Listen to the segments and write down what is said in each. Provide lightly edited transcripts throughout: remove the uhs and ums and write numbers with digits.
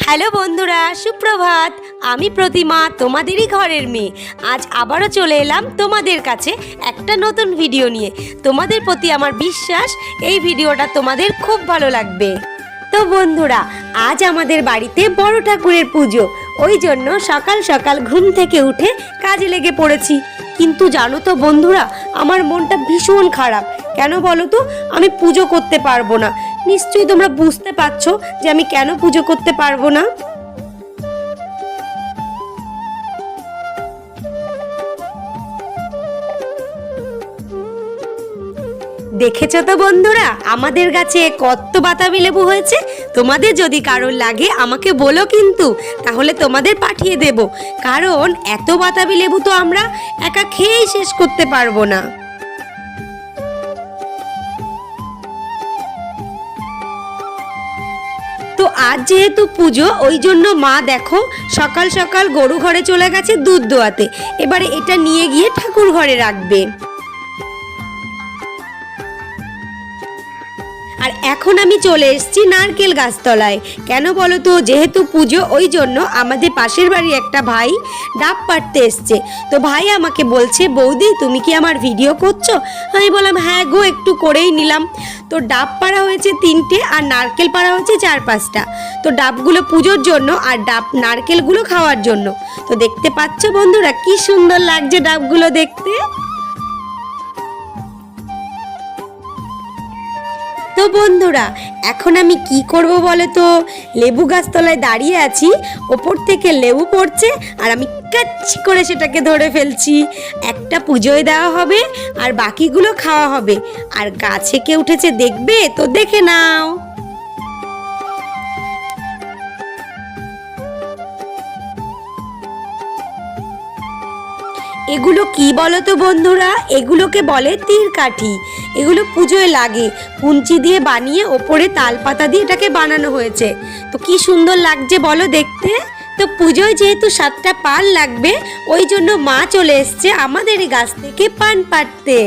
Hello বন্ধুরা, সুপ্রভাত। আমি প্রতিমা, তোমাদেরই ঘরের মেয়ে। আজ আবারও চলে এলাম তোমাদের কাছে একটা নতুন ভিডিও নিয়ে। তোমাদের প্রতি আমার বিশ্বাস এই ভিডিওটা তোমাদের খুব ভালো লাগবে। তো বন্ধুরা, আজ আমাদের বাড়িতে বড় ঠাকুরের পুজো, ওই জন্য সকাল সকাল ঘুম থেকে উঠে কাজে লেগে পড়েছি। কিন্তু জানো তো বন্ধুরা, আমার মনটা ভীষণ খারাপ। কেন বলো তো? আমি পুজো করতে পারবো না। নিশ্চয়ই তোমরা বুঝতে পারছো যে আমি কেন পুজো করতে পারবো না। দেখেছো তো বন্ধুরা, আমাদের গাছে কত বাতাবি লেবু হয়েছে। তোমাদের যদি কারোর লাগে আমাকে বলো, কিন্তু তাহলে তোমাদের পাঠিয়ে দেব। কারণ এত বাতাবি লেবু তো আমরা একা খেয়েই শেষ করতে পারবো না। তো আজ যেহেতু পুজো, ওই জন্য মা দেখো সকাল সকাল গরু ঘরে চলে গেছে দুধ দোয়াতে। এবারে এটা নিয়ে গিয়ে ঠাকুর ঘরে রাখবে। আর এখন আমি চলে এসেছি নারকেল গাছতলায়। কেন বলো তো? যেহেতু পুজো, ওই জন্য আমাদের পাশের বাড়ির একটা ভাই ডাব পাড়তে এসছে। তো ভাই আমাকে বলছে, বৌদি তুমি কি আমার ভিডিও করছো? আমি বললাম হ্যাঁ গো, একটু করেই নিলাম। তো ডাব পাড়া হয়েছে 3টে আর নারকেল পাড়া হয়েছে 4-5টা। তো ডাবগুলো পুজোর জন্য আর নারকেলগুলো খাওয়ার জন্য। তো দেখতে পাচ্ছ বন্ধুরা, কি সুন্দর লাগছে ডাবগুলো দেখতে। তো বন্ধুরা, এখন আমি কি করব বলো তো? লেবু গাছতলায় দাঁড়িয়ে আছি, ওপর থেকে লেবু পড়ছে আর আমি কাচ্ছি করে সেটাকে ধরে ফেলছি। একটা পুজোয় দেওয়া হবে আর বাকিগুলো খাওয়া হবে। আর গাছে কে উঠেছে দেখবে তো? দেখে নাও। এগুলো কি বলো তো বন্ধুরা? এগুলোকে বলে তীরকাঠি। এগুলো পুজোয় লাগে, কুঞ্চি দিয়ে বানিয়ে ওপরে তালপাতা দিয়ে এটাকে বানানো হয়েছে। তো কি সুন্দর লাগছে বলো দেখতে। তো পুজোয় যেহেতু 7টা পান লাগবে, ওই জন্য মা চলে এসছে আমাদের এই গাছ থেকে পান পাড়তে।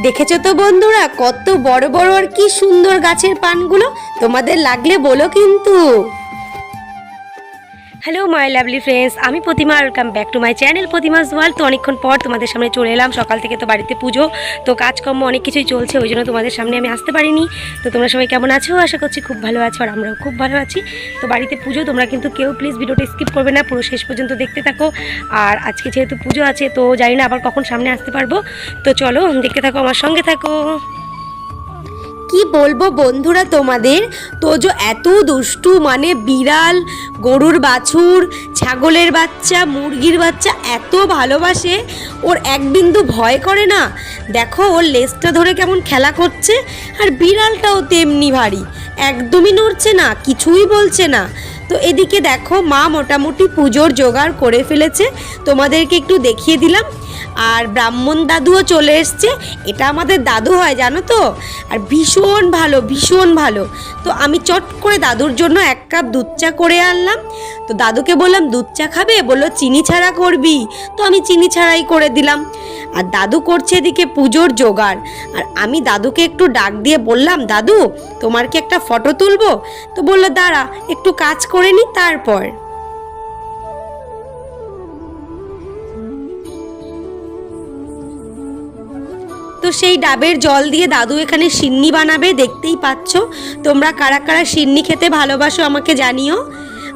দেখেছো তো বন্ধুরা, কত বড় বড় আর কি সুন্দর গাছের পানগুলো। তোমাদের লাগলে বলো কিন্তু। হ্যালো মাই লাভলি ফ্রেন্ডস, আমি Pratima. Welcome back to my channel Pratima's world. তো অনেকক্ষণ পর তোমাদের সামনে চলে এলাম। সকাল থেকে তো বাড়িতে পুজো, তো কাজকর্ম অনেক কিছুই চলছে, ওই জন্য তোমাদের সামনে আমি আসতে পারিনি। তো তোমরা সবাই কেমন আছো? আশা করছি খুব ভালো আছো, আর আমরাও খুব ভালো আছি। তো বাড়িতে পুজো, তোমরা কিন্তু কেউ প্লিজ ভিডিওটা স্কিপ করবে না, পুরো শেষ পর্যন্ত দেখতে থাকো। আর আজকে যেহেতু পুজো আছে, তো জানি না আবার কখন সামনে আসতে পারবো। তো চলো দেখতে থাকো, আমার সঙ্গে থাকো। কি বলবো বন্ধুরা তোমাদের, তোজো এত দুষ্টু, মানে বিড়াল, গরুর বাছুর, ছাগলের বাচ্চা, মুরগির বাচ্চা এত ভালোবাসে। ওর এক বিন্দু ভয় করে না। দেখো ওর লেজটা ধরে কেমন খেলা করছে। আর বিড়ালটাও তেমনি ভারী, একদমই নড়ছে না, কিছুই বলছে না। তো এদিকে দেখো মা মোটামুটি পুজোর জোগাড় করে ফেলেছে, তোমাদেরকে একটু দেখিয়ে দিলাম। আর ব্রাহ্মণ দাদুও চলে এসছে। এটা আমাদের দাদু হয় জানো তো, আর ভীষণ ভালো, ভীষণ ভালো। তো আমি চট করে দাদুর জন্য 1 কাপ দুধ চা করে আনলাম। তো দাদুকে বললাম দুধ চা খাবে? বললো চিনি ছাড়া করবি। তো আমি চিনি ছাড়াই করে দিলাম। আর দাদু করছে এদিকে পুজোর জোগাড়। আর আমি দাদুকে একটু ডাক দিয়ে বললাম, দাদু তোমার কি একটা ফটো তুলবো? তো বললো দাঁড়া একটু কাজ করে নি তারপর। তো সেই ডাবের জল দিয়ে দাদু এখানে সিন্নি বানাবে, দেখতেই পাচ্ছ। তোমরা কারা কারা সিন্নি খেতে ভালোবাসো আমাকে জানিও।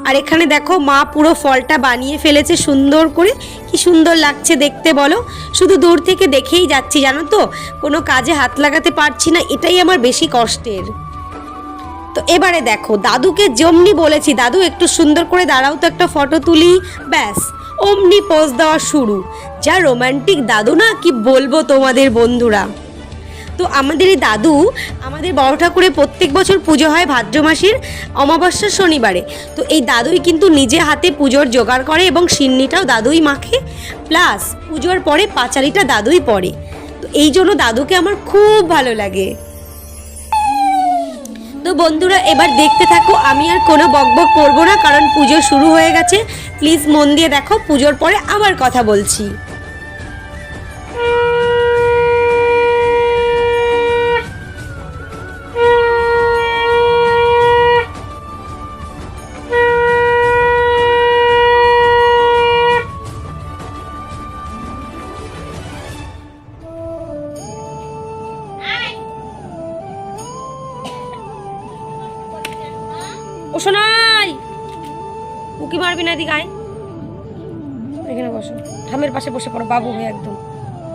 আর এখানে দেখো মা পুরো ফলটা বানিয়ে ফেলেছে সুন্দর করে। কি সুন্দর লাগছে দেখতে বলো। শুধু দূর থেকে দেখেই যাচ্ছি জানো তো, কোনো কাজে হাত লাগাতে পারছি না, এটাই আমার বেশি কষ্টের। তো এবারে দেখো দাদুকে যেমনি বলেছি, দাদু একটু সুন্দর করে দাঁড়াও তো একটা ফটো তুলি, ব্যাস অমনি পোজ দেওয়া শুরু। যা রোমান্টিক দাদু না, কি বলবো তোমাদের বন্ধুরা। তো আমাদের এই দাদু, আমাদের বড় ঠাকুরে প্রত্যেক বছর পুজো হয় ভাদ্র মাসের অমাবস্যার শনিবারে। তো এই দাদুই কিন্তু নিজে হাতে পুজোর জোগাড় করে এবং সিন্নিটাও দাদুই মাখে, প্লাস পুজোর পরে পাঁচালিটা দাদুই পড়ে। তো এই জন্য দাদুকে আমার খুব ভালো লাগে। তো বন্ধুরা এবার দেখতে থাকো, আমি আর কোনো বকবক করবো না, কারণ পুজো শুরু হয়ে গেছে। প্লিজ মন দিয়ে দেখো, পুজোর পরে আবার কথা বলছি। ও শোনাই, উকি মারবি না, দিকে আয়, এখানে বসো, ঠামের পাশে বসে পড়ো, বাবু হয়ে একদম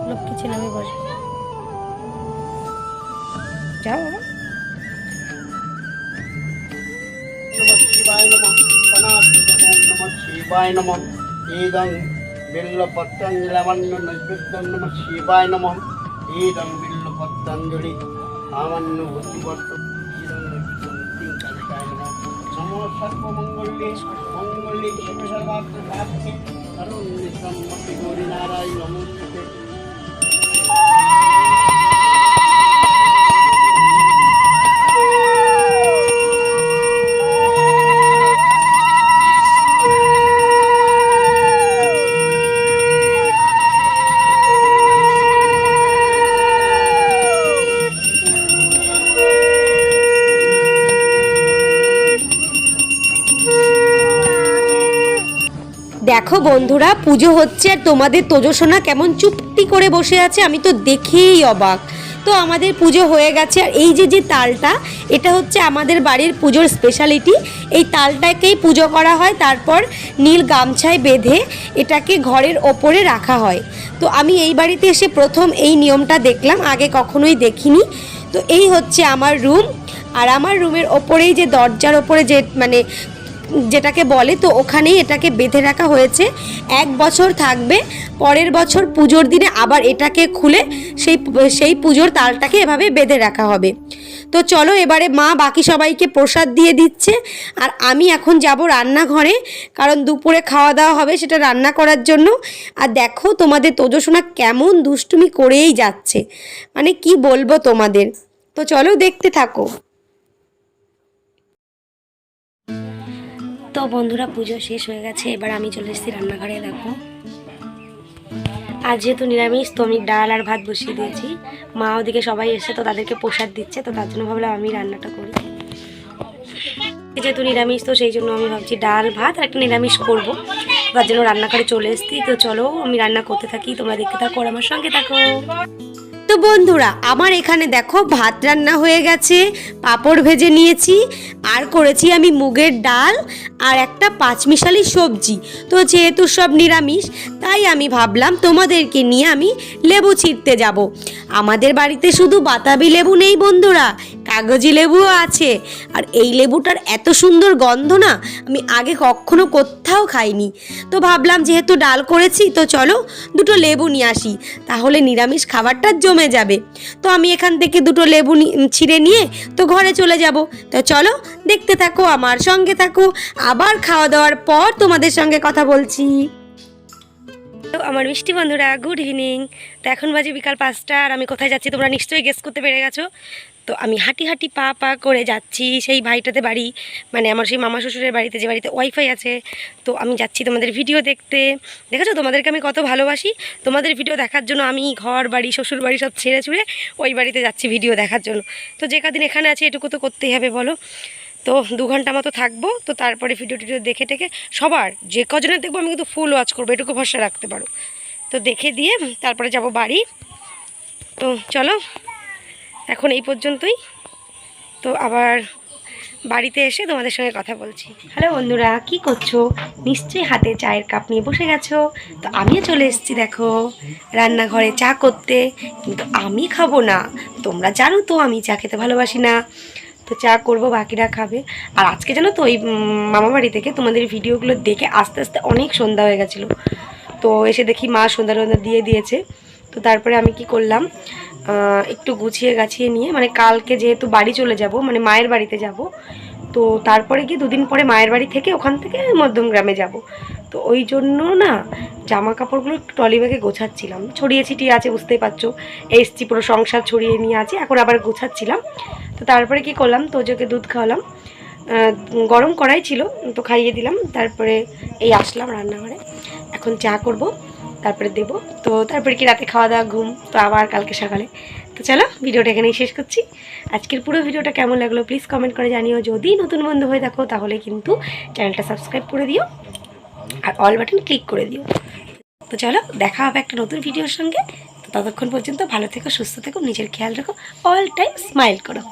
লক্ষ্মী ছেলে হয়ে বসো। যাও বাবা। नमः शिवाय नमः सनातन नमः शिवाय नमः ईदं बिल्लपत्राञ्जलिमन्न नैवेद्यं नमः शिवाय नमः ईदं बिल्लपत्राञ्जलि आमन्न बुद्धिवर्त ईदं नैवेद्यं कालिकाय नमः नमो सर्वमङ्गल्ये मङ्गल्ये शिवे सर्वार्थ साधके करुण्ये ब्रह्मति गौरी नारायण नमोस्तुते। দেখো বন্ধুরা, পুজো হচ্ছে আর তোমাদের তোজসোনা কেমন চুপটি করে বসে আছে, আমি তো দেখেই অবাক। তো আমাদের পুজো হয়ে গেছে, আর এই যে যে তালটা, এটা হচ্ছে আমাদের বাড়ির পুজোর স্পেশালিটি। এই তালটাকেই পুজো করা হয়, তারপর নীল গামছায় বেঁধে এটাকে ঘরের ওপরে রাখা হয়। তো আমি এই বাড়িতে এসে প্রথম এই নিয়মটা দেখলাম, আগে কখনোই দেখিনি। তো এই হচ্ছে আমার রুম, আর আমার রুমের ওপরেই যে দরজার ওপরে যে মানে যেটাকে বলে, তো ওখানেই এটাকে বেঁধে রাখা হয়েছে। 1 বছর থাকবে, পরের বছর পুজোর দিনে আবার এটাকে খুলে সেই পুজোর তালটাকে এভাবে বেঁধে রাখা হবে। তো চলো এবারে মা বাকি সবাইকে প্রসাদ দিয়ে দিচ্ছে, আর আমি এখন যাব রান্নাঘরে, কারণ দুপুরে খাওয়া দাওয়া হবে, সেটা রান্না করার জন্য। আর দেখো তোমাদের তোজসোনা কেমন দুষ্টুমি করেই যাচ্ছে, মানে কি বলবো তোমাদের। তো চলো দেখতে থাকো। তো বন্ধুরা, পুজো শেষ হয়ে গেছে, এবার আমি চলে এসেছি রান্নাঘরে। দেখো আজ যেহেতু নিরামিষ, তো আমি ডাল আর ভাত বসিয়ে দিয়েছি। মা ওদিকে সবাই এসে তো তাদেরকে প্রসাদ দিচ্ছে, তো তার জন্য ভাবলাম আমি রান্নাটা করি। যেহেতু নিরামিষ, তো সেই জন্য আমি ভাবছি ডাল ভাত আর একটা নিরামিষ করবো, তার জন্য রান্নাঘরে চলে এসেছি। তো চলো আমি রান্না করতে থাকি, তোমরা দেখতে থাকো আর আমার সঙ্গে থাকো। তো বন্ধুরা, আমার এখানে দেখো ভাত রান্না হয়ে গেছে, পাঁপড় ভেজে নিয়েছি, আর করেছি আমি মুগের ডাল আর একটা পাঁচমিশালি সবজি। তো যেহেতু সব নিরামিষ, তাই আমি ভাবলাম তোমাদেরকে নিয়ে আমি লেবু ছিঁড়তে যাব। আমাদের বাড়িতে শুধু বাতাবি লেবু নেই বন্ধুরা, কাগজি লেবুও আছে। আর এই লেবুটার এত সুন্দর গন্ধ না, আমি আগে কখনো কোথাও খাইনি। তো ভাবলাম যেহেতু ডাল করেছি, তো চলো দুটো লেবু নিয়ে আসি, তাহলে নিরামিষ খাবারটা জমে যাবে। তো আমি এখান থেকে দুটো লেবু ছিঁড়ে নিয়ে তো ঘরে চলে যাব। তো চলো দেখতে থাকো, আমার সঙ্গে থাকো, আবার খাওয়া দাওয়ার পর তোমাদের সঙ্গে কথা বলছি। তো আমার মিষ্টি বন্ধুরা, গুড ইভিনিং। তো এখন বাজে বিকাল 5টা, আর আমি কোথায় যাচ্ছি তোমরা নিশ্চয়ই গেস করতে পেরে গেছো। তো আমি হাঁটি হাঁটি পা পা করে যাচ্ছি সেই ভাইটাতে বাড়ি, মানে আমার সেই মামা শ্বশুরের বাড়িতে, যে বাড়িতে ওয়াইফাই আছে। তো আমি যাচ্ছি তোমাদের ভিডিও দেখতে। দেখেছো তোমাদেরকে আমি কত ভালোবাসি, তোমাদের ভিডিও দেখার জন্য আমি ঘর বাড়ি শ্বশুর বাড়ি সব ছেড়ে ছুড়ে ওই বাড়িতে যাচ্ছি ভিডিও দেখার জন্য। তো যে কদিন এখানে আছে এটুকু তো করতেই হবে বলো। তো 2 ঘন্টা মতো থাকবো, তো তারপরে ভিডিও টিডিও দেখে টেকে সবার যে কজনের দেখবো আমি কিন্তু ফুল ওয়াচ করবো, এটুকু ভরসা রাখতে পারো। তো দেখে দিয়ে তারপরে যাব বাড়ি। তো চলো এখন এই পর্যন্তই, তো আবার বাড়িতে এসে তোমাদের সঙ্গে কথা বলছি। হ্যালো বন্ধুরা, কি করছো? নিশ্চয়ই হাতে চায়ের কাপ নিয়ে বসে গেছো। তো আমিও চলে এসেছি দেখো রান্নাঘরে চা করতে, কিন্তু আমি খাবো না। তোমরা জানো তো আমি চা খেতে ভালোবাসি না। তো চা করব, বাকিরা খাবে। আর আজকে জানো তো ওই মামা বাড়ি থেকে তোমাদের ভিডিওগুলো দেখে আস্তে আস্তে অনেক সন্ধ্যা হয়ে গেছিলো। তো এসে দেখি মা সন্ধ্যা দিয়ে দিয়েছে। তো তারপরে আমি কি করলাম, একটু গুছিয়ে গাছিয়ে নিয়ে, মানে কালকে যেহেতু বাড়ি চলে যাব, মানে মায়ের বাড়িতে যাব, তো তারপরে গিয়ে 2 দিন পরে মায়ের বাড়ি থেকে ওখান থেকে মধ্যমগ্রামে যাব। তো ওই জন্য না জামা কাপড়গুলো একটু ট্রলি ব্যাগে গোছাচ্ছিলাম, ছড়িয়ে ছিটিয়ে আছে বুঝতেই পারছো, এসছি পুরো সংসার ছড়িয়ে নিয়ে আছে, এখন আবার গোছাচ্ছিলাম। তো তারপরে কি করলাম, তোজোকে দুধ খাওয়ালাম, গরম কড়াই ছিল তো খাইয়ে দিলাম। তারপরে এই আসলাম রান্নাঘরে, এখন চা করব, তারপরে দেবো। তো তারপরে কি রাতে খাওয়া দাওয়া, ঘুম, তো আবার কালকে সকালে। তো চলো ভিডিওটা এখানেই শেষ করছি। আজকের পুরো ভিডিওটা কেমন লাগলো প্লিজ কমেন্ট করে জানিও। যদি নতুন বন্ধু হয়ে থাকো তাহলে কিন্তু চ্যানেলটা সাবস্ক্রাইব করে দিও আর অল বাটন ক্লিক করে দিও। তো চলো দেখা হবে একটা নতুন ভিডিওর সঙ্গে। তো ততক্ষণ পর্যন্ত ভালো থেকো, সুস্থ থেকো, নিজের খেয়াল রাখো, অল টাইম স্মাইল করো।